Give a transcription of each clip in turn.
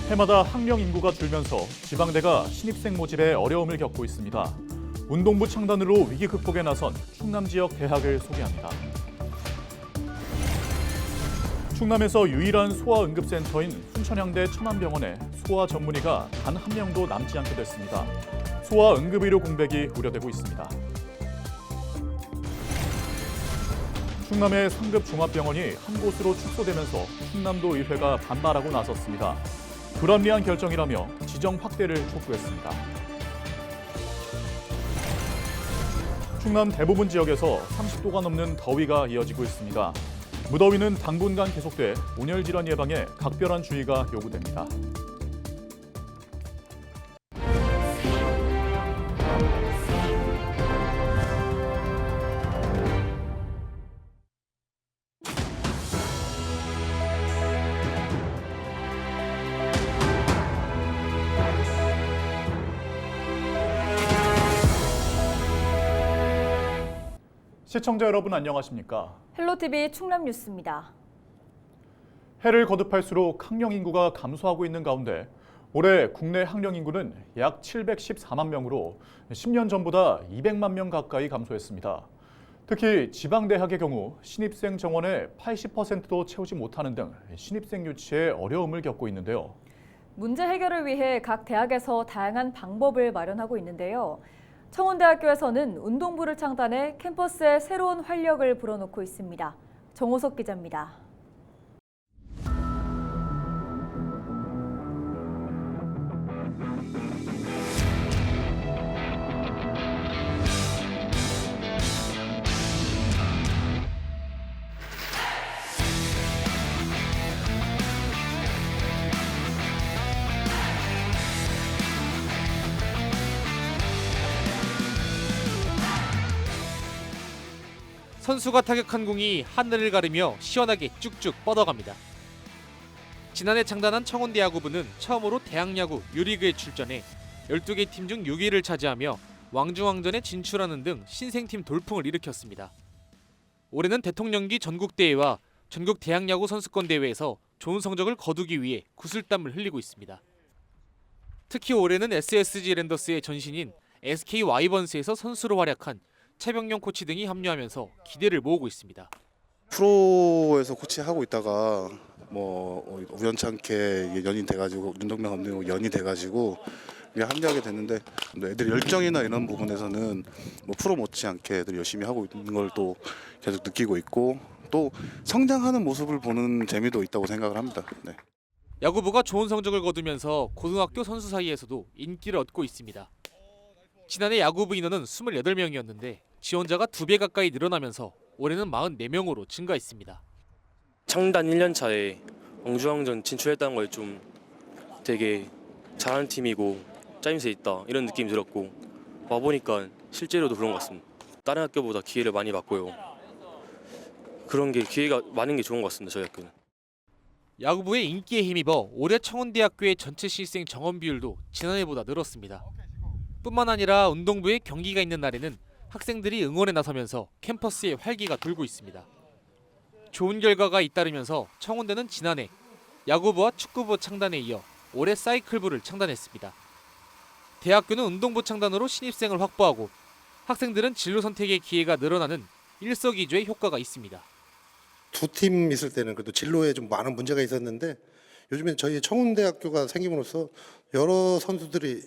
해마다 학령 인구가 줄면서 지방대가 신입생 모집에 어려움을 겪고 있습니다. 운동부 창단으로 위기 극복에 나선 충남 지역 대학을 소개합니다. 충남에서 유일한 소아응급센터인 순천향대 천안병원에 소아 전문의가 단 한 명도 남지 않게 됐습니다. 소아응급의료 공백이 우려되고 있습니다. 충남의 상급 종합병원이 한 곳으로 축소되면서 충남도 의회가 반발하고 나섰습니다. 불합리한 결정이라며 지정 확대를 촉구했습니다. 충남 대부분 지역에서 30도가 넘는 더위가 이어지고 있습니다. 무더위는 당분간 계속돼 온열 질환 예방에 각별한 주의가 요구됩니다. 시청자 여러분 안녕하십니까? 헬로티비 충남 뉴스입니다. 해를 거듭할수록 학령 인구가 감소하고 있는 가운데 올해 국내 학령 인구는 약 714만 명으로 10년 전보다 200만 명 가까이 감소했습니다. 특히 지방대학의 경우 신입생 정원의 80%도 채우지 못하는 등 신입생 유치에 어려움을 겪고 있는데요. 문제 해결을 위해 각 대학에서 다양한 방법을 마련하고 있는데요. 청운대학교에서는 운동부를 창단해 캠퍼스에 새로운 활력을 불어넣고 있습니다. 정호석 기자입니다. 선수가 타격한 공이 하늘을 가르며 시원하게 쭉쭉 뻗어갑니다. 지난해 창단한 청운대야구부는 처음으로 대학야구 유리그에 출전해 12개 팀 중 6위를 차지하며 왕중왕전에 진출하는 등 신생팀 돌풍을 일으켰습니다. 올해는 대통령기 전국대회와 전국 대학야구 선수권대회에서 좋은 성적을 거두기 위해 구슬땀을 흘리고 있습니다. 특히 올해는 SSG 랜더스의 전신인 SK 와이번스에서 선수로 활약한 최병영 코치 등이 합류하면서 기대를 모으고 있습니다. 프로에서 코치하고 있다가 우연찮게 연이 돼가지고 윤덕명 감독님 연이 돼가지고 합류하게 됐는데 애들 열정이나 이런 부분에서는 프로 못지않게 애들 열심히 하고 있는 걸 또 계속 느끼고 있고 또 성장하는 모습을 보는 재미도 있다고 생각을 합니다. 네. 야구부가 좋은 성적을 거두면서 고등학교 선수 사이에서도 인기를 얻고 있습니다. 지난해 야구부 인원은 28명이었는데 지원자가 2배 가까이 늘어나면서 올해는 44명으로 증가했습니다. 창단 1년 차에 왕중왕전 진출했다는 걸 좀 되게 잘하는 팀이고 짜임새 있다 이런 느낌이 들었고 와보니까 실제로도 그런 것 같습니다. 다른 학교보다 기회를 많이 받고요. 그런 게 기회가 많은 게 좋은 것 같습니다. 저희 학교는. 야구부의 인기에 힘입어 올해 청운대학교의 전체 신입생 정원 비율도 지난해보다 늘었습니다. 뿐만 아니라 운동부에 경기가 있는 날에는 학생들이 응원에 나서면서 캠퍼스에 활기가 돌고 있습니다. 좋은 결과가 잇따르면서 청운대는 지난해 야구부와 축구부 창단에 이어 올해 사이클부를 창단했습니다. 대학교는 운동부 창단으로 신입생을 확보하고 학생들은 진로 선택의 기회가 늘어나는 일석이조의 효과가 있습니다. 두 팀 있을 때는 그래도 진로에 좀 많은 문제가 있었는데 요즘엔 저희 청운대학교가 생김으로써 여러 선수들이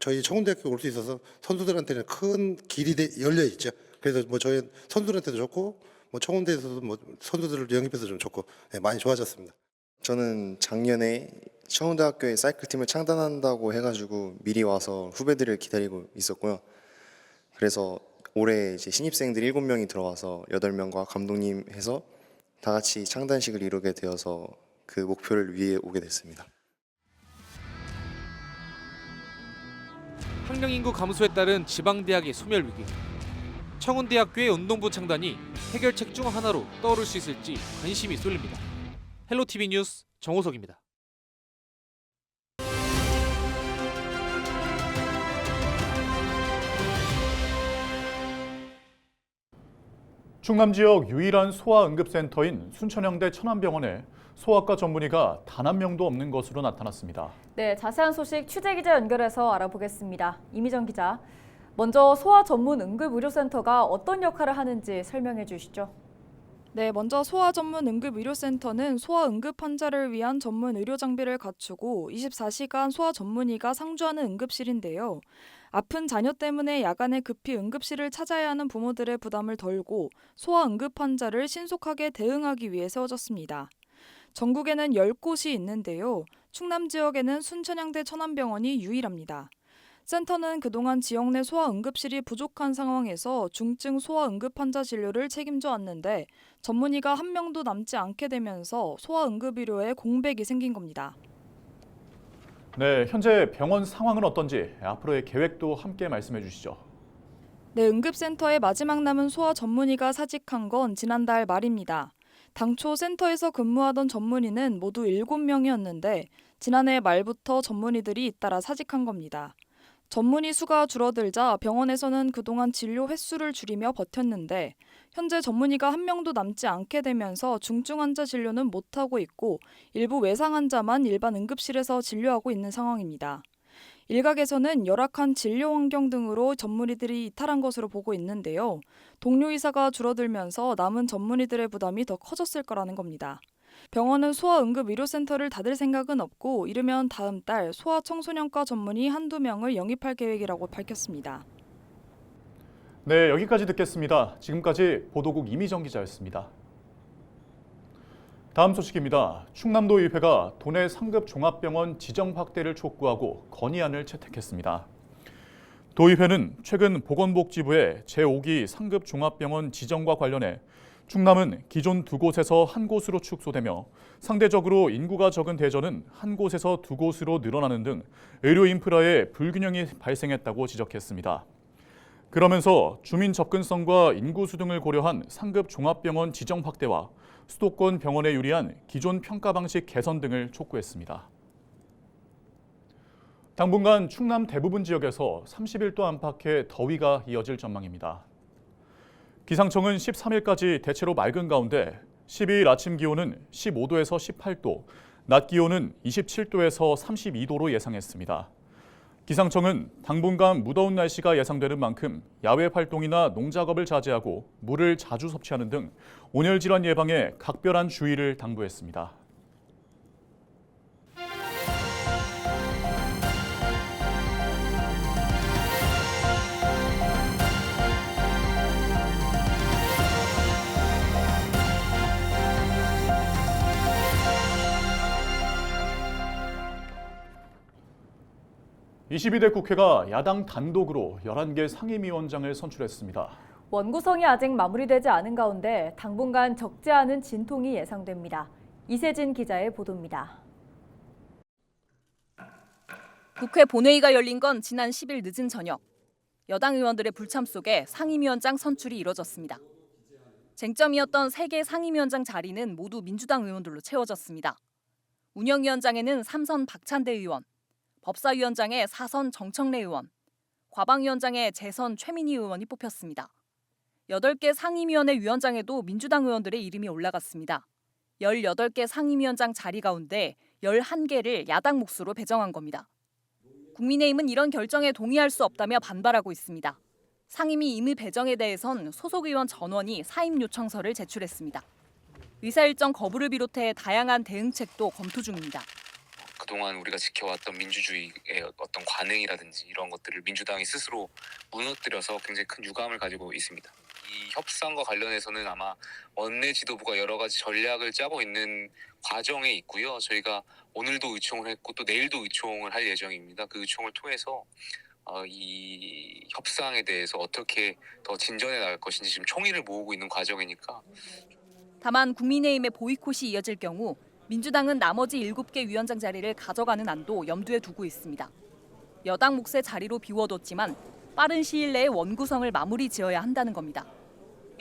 저희 청운대학교 올 수 있어서 선수들한테는 큰 길이 열려 있죠. 그래서 저희 선수들한테도 좋고 청운대에서도 선수들을 영입해서 좀 좋고 많이 좋아졌습니다. 저는 작년에 청운대학교에 사이클팀을 창단한다고 해가지고 미리 와서 후배들을 기다리고 있었고요. 그래서 올해 이제 신입생들 7명이 들어와서 8명과 감독님 해서 다 같이 창단식을 이루게 되어서 그 목표를 위해 오게 됐습니다. 학령 인구 감소에 따른 지방대학의 소멸 위기. 청운대학교의 운동부 창단이 해결책 중 하나로 떠오를 수 있을지 관심이 쏠립니다. 헬로티비 뉴스 정호석입니다. 충남 지역 유일한 소아응급센터인 순천향대 천안병원에 소아과 전문의가 단 한 명도 없는 것으로 나타났습니다. 네, 자세한 소식 취재기자 연결해서 알아보겠습니다. 이미정 기자. 먼저 소아 전문 응급의료센터가 어떤 역할을 하는지 설명해 주시죠. 네, 먼저 소아 전문 응급의료센터는 소아 응급 환자를 위한 전문 의료 장비를 갖추고 24시간 소아 전문의가 상주하는 응급실인데요. 아픈 자녀 때문에 야간에 급히 응급실을 찾아야 하는 부모들의 부담을 덜고 소아 응급 환자를 신속하게 대응하기 위해 세워졌습니다. 전국에는 10곳이 있는데요. 충남 지역에는 순천향대 천안병원이 유일합니다. 센터는 그동안 지역 내 소아 응급실이 부족한 상황에서 중증 소아 응급 환자 진료를 책임져 왔는데 전문의가 한 명도 남지 않게 되면서 소아 응급의료에 공백이 생긴 겁니다. 네, 현재 병원 상황은 어떤지 앞으로의 계획도 함께 말씀해 주시죠. 네, 응급센터의 마지막 남은 소아 전문의가 사직한 건 지난달 말입니다. 당초 센터에서 근무하던 전문의는 모두 7명이었는데 지난해 말부터 전문의들이 잇따라 사직한 겁니다. 전문의 수가 줄어들자 병원에서는 그동안 진료 횟수를 줄이며 버텼는데 현재 전문의가 한 명도 남지 않게 되면서 중증 환자 진료는 못하고 있고 일부 외상 환자만 일반 응급실에서 진료하고 있는 상황입니다. 일각에서는 열악한 진료 환경 등으로 전문의들이 이탈한 것으로 보고 있는데요. 동료 의사가 줄어들면서 남은 전문의들의 부담이 더 커졌을 거라는 겁니다. 병원은 소아응급의료센터를 닫을 생각은 없고 이르면 다음 달 소아청소년과 전문의 한두 명을 영입할 계획이라고 밝혔습니다. 네, 여기까지 듣겠습니다. 지금까지 보도국 이미정 기자였습니다. 다음 소식입니다. 충남도의회가 도내 상급 종합병원 지정 확대를 촉구하고 건의안을 채택했습니다. 도의회는 최근 보건복지부의 제5기 상급 종합병원 지정과 관련해 충남은 기존 2곳에서 한 곳으로 축소되며 상대적으로 인구가 적은 대전은 한 곳에서 2곳으로 늘어나는 등 의료 인프라에 불균형이 발생했다고 지적했습니다. 그러면서 주민 접근성과 인구수 등을 고려한 상급 종합병원 지정 확대와 수도권 병원에 유리한 기존 평가 방식 개선 등을 촉구했습니다. 당분간 충남 대부분 지역에서 30일 도 안팎의 더위가 이어질 전망입니다. 기상청은 13일까지 대체로 맑은 가운데 12일 아침 기온은 15도에서 18도, 낮 기온은 27도에서 32도로 예상했습니다. 기상청은 당분간 무더운 날씨가 예상되는 만큼 야외 활동이나 농작업을 자제하고 물을 자주 섭취하는 등 온열 질환 예방에 각별한 주의를 당부했습니다. (22대) 국회가 야당 단독으로 11개 상임위원장을 선출했습니다. 원구성이 아직 마무리되지 않은 가운데 당분간 적지 않은 진통이 예상됩니다. 이세진 기자의 보도입니다. 국회 본회의가 열린 건 지난 10일 늦은 저녁. 여당 의원들의 불참 속에 상임위원장 선출이 이뤄졌습니다. 쟁점이었던 3개 상임위원장 자리는 모두 민주당 의원들로 채워졌습니다. 운영위원장에는 3선 박찬대 의원, 법사위원장에 4선 정청래 의원, 과방위원장에 재선 최민희 의원이 뽑혔습니다. 8개 상임위원회 위원장에도 민주당 의원들의 이름이 올라갔습니다. 18개 상임위원장 자리 가운데 11개를 야당 몫으로 배정한 겁니다. 국민의힘은 이런 결정에 동의할 수 없다며 반발하고 있습니다. 상임위 임의 배정에 대해선 소속 의원 전원이 사임 요청서를 제출했습니다. 의사 일정 거부를 비롯해 다양한 대응책도 검토 중입니다. 그동안 우리가 지켜왔던 민주주의의 어떤 관행이라든지 이런 것들을 민주당이 스스로 무너뜨려서 굉장히 큰 유감을 가지고 있습니다. 이 협상과 관련해서는 아마 원내 지도부가 여러 가지 전략을 짜고 있는 과정에 있고요. 저희가 오늘도 의총을 했고 또 내일도 의총을 할 예정입니다. 그 의총을 통해서 이 협상에 대해서 어떻게 더 진전해 나갈 것인지 지금 총의를 모으고 있는 과정이니까. 다만 국민의힘의 보이콧이 이어질 경우 민주당은 나머지 7개 위원장 자리를 가져가는 안도 염두에 두고 있습니다. 여당 몫의 자리로 비워뒀지만 빠른 시일 내에 원구성을 마무리 지어야 한다는 겁니다.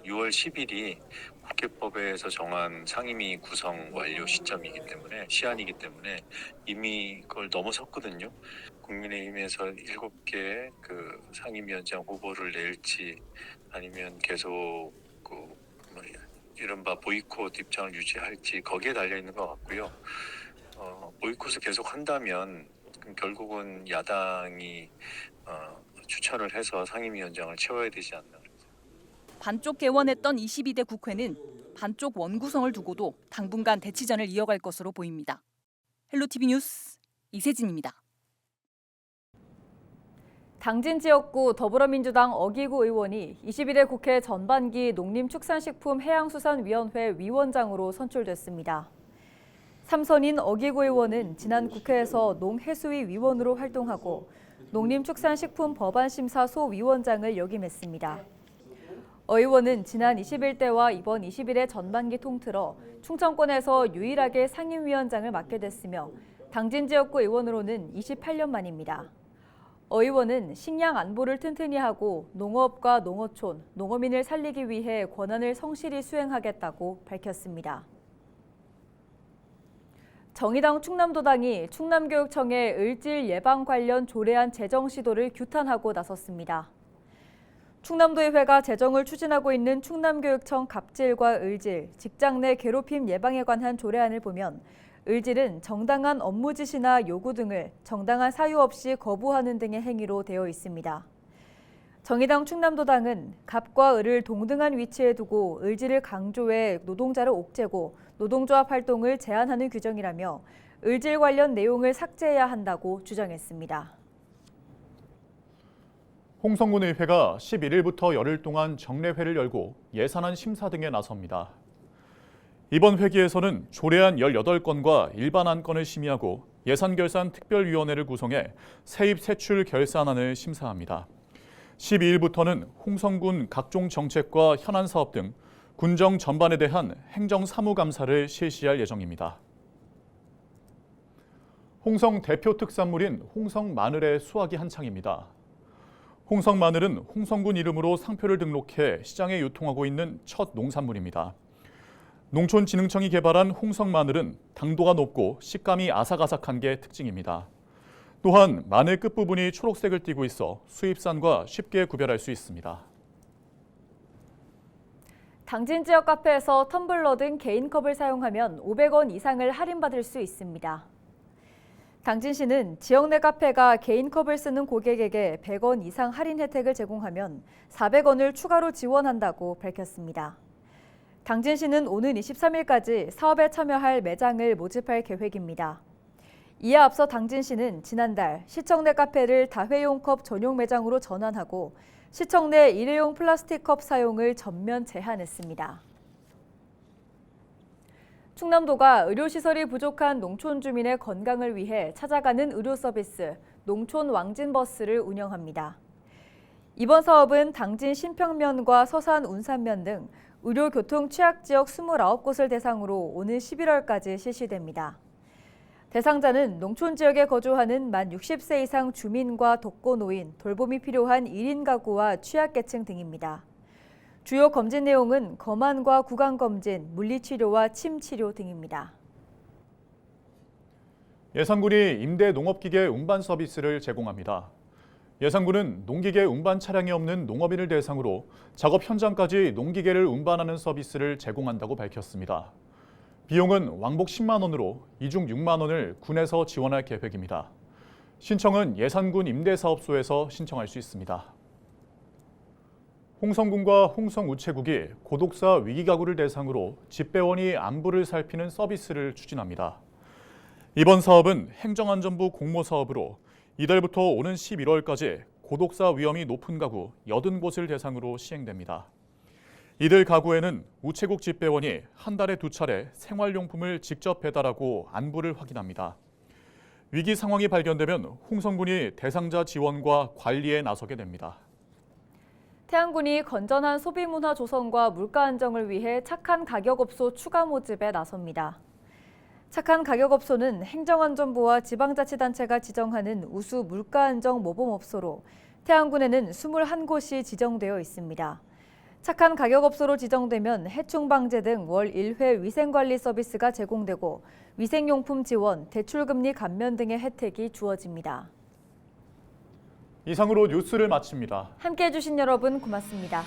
6월 10일이 국회법에서 정한 상임위 구성 완료 시점이기 때문에 시한이기 때문에 이미 그걸 넘어섰거든요. 국민의힘에서 7개 그 상임위원장 후보를 낼지 아니면 계속 그 이른바 보이콧 입장을 유지할지 거기에 달려 있는 것 같고요. 보이콧을 계속 한다면 결국은 야당이 추천을 해서 상임위원장을 채워야 되지 않나. 반쪽 개원했던 22대 국회는 반쪽 원구성을 두고도 당분간 대치전을 이어갈 것으로 보입니다. 헬로티비 뉴스 이세진입니다. 당진 지역구 더불어민주당 어기구 의원이 22대 국회 전반기 농림축산식품해양수산위원회 위원장으로 선출됐습니다. 삼선인 어기구 의원은 지난 국회에서 농해수위 위원으로 활동하고 농림축산식품법안심사소 위원장을 역임했습니다. 어 의원은 지난 21대와 이번 21대 전반기 통틀어 충청권에서 유일하게 상임위원장을 맡게 됐으며 당진 지역구 의원으로는 28년 만입니다. 어 의원은 식량 안보를 튼튼히 하고 농업과 농어촌, 농어민을 살리기 위해 권한을 성실히 수행하겠다고 밝혔습니다. 정의당 충남도당이 충남교육청의 을질 예방 관련 조례안 제정 시도를 규탄하고 나섰습니다. 충남도의회가 제정을 추진하고 있는 충남교육청 갑질과 을질, 직장 내 괴롭힘 예방에 관한 조례안을 보면 을질은 정당한 업무 지시나 요구 등을 정당한 사유 없이 거부하는 등의 행위로 되어 있습니다. 정의당 충남도당은 갑과 을을 동등한 위치에 두고 을질을 강조해 노동자를 옥죄고 노동조합 활동을 제한하는 규정이라며 을질 관련 내용을 삭제해야 한다고 주장했습니다. 홍성군 의회가 11일부터 열흘 동안 정례회를 열고 예산안 심사 등에 나섭니다. 이번 회기에서는 조례안 18건과 일반 안건을 심의하고 예산결산특별위원회를 구성해 세입 세출 결산안을 심사합니다. 12일부터는 홍성군 각종 정책과 현안 사업 등 군정 전반에 대한 행정사무감사를 실시할 예정입니다. 홍성 대표 특산물인 홍성 마늘의 수확이 한창입니다. 홍성 마늘은 홍성군 이름으로 상표를 등록해 시장에 유통하고 있는 첫 농산물입니다. 농촌진흥청이 개발한 홍성 마늘은 당도가 높고 식감이 아삭아삭한 게 특징입니다. 또한 마늘 끝부분이 초록색을 띠고 있어 수입산과 쉽게 구별할 수 있습니다. 당진 지역 카페에서 텀블러 등 개인컵을 사용하면 500원 이상을 할인받을 수 있습니다. 당진시는 지역 내 카페가 개인컵을 쓰는 고객에게 100원 이상 할인 혜택을 제공하면 400원을 추가로 지원한다고 밝혔습니다. 당진시는 오는 23일까지 사업에 참여할 매장을 모집할 계획입니다. 이에 앞서 당진시는 지난달 시청 내 카페를 다회용 컵 전용 매장으로 전환하고 시청 내 일회용 플라스틱 컵 사용을 전면 제한했습니다. 충남도가 의료시설이 부족한 농촌 주민의 건강을 위해 찾아가는 의료 서비스 농촌 왕진버스를 운영합니다. 이번 사업은 당진 신평면과 서산 운산면 등 의료교통 취약지역 29곳을 대상으로 오는 11월까지 실시됩니다. 대상자는 농촌 지역에 거주하는 만 60세 이상 주민과 독거노인, 돌봄이 필요한 1인 가구와 취약계층 등입니다. 주요 검진 내용은 검안과 구강검진, 물리치료와 침치료 등입니다. 예산군이 임대 농업기계 운반 서비스를 제공합니다. 예산군은 농기계 운반 차량이 없는 농업인을 대상으로 작업 현장까지 농기계를 운반하는 서비스를 제공한다고 밝혔습니다. 비용은 왕복 10만 원으로 이중 6만 원을 군에서 지원할 계획입니다. 신청은 예산군 임대사업소에서 신청할 수 있습니다. 홍성군과 홍성우체국이 고독사 위기가구를 대상으로 집배원이 안부를 살피는 서비스를 추진합니다. 이번 사업은 행정안전부 공모사업으로 이달부터 오는 11월까지 고독사 위험이 높은 가구 80곳을 대상으로 시행됩니다. 이들 가구에는 우체국 집배원이 한 달에 2차례 생활용품을 직접 배달하고 안부를 확인합니다. 위기 상황이 발견되면 홍성군이 대상자 지원과 관리에 나서게 됩니다. 태안군이 건전한 소비문화 조성과 물가 안정을 위해 착한 가격업소 추가 모집에 나섭니다. 착한 가격업소는 행정안전부와 지방자치단체가 지정하는 우수 물가안정 모범업소로 태안군에는 21곳이 지정되어 있습니다. 착한 가격업소로 지정되면 해충 방제 등 월 1회 위생관리 서비스가 제공되고 위생용품 지원, 대출금리 감면 등의 혜택이 주어집니다. 이상으로 뉴스를 마칩니다. 함께해 주신 여러분 고맙습니다.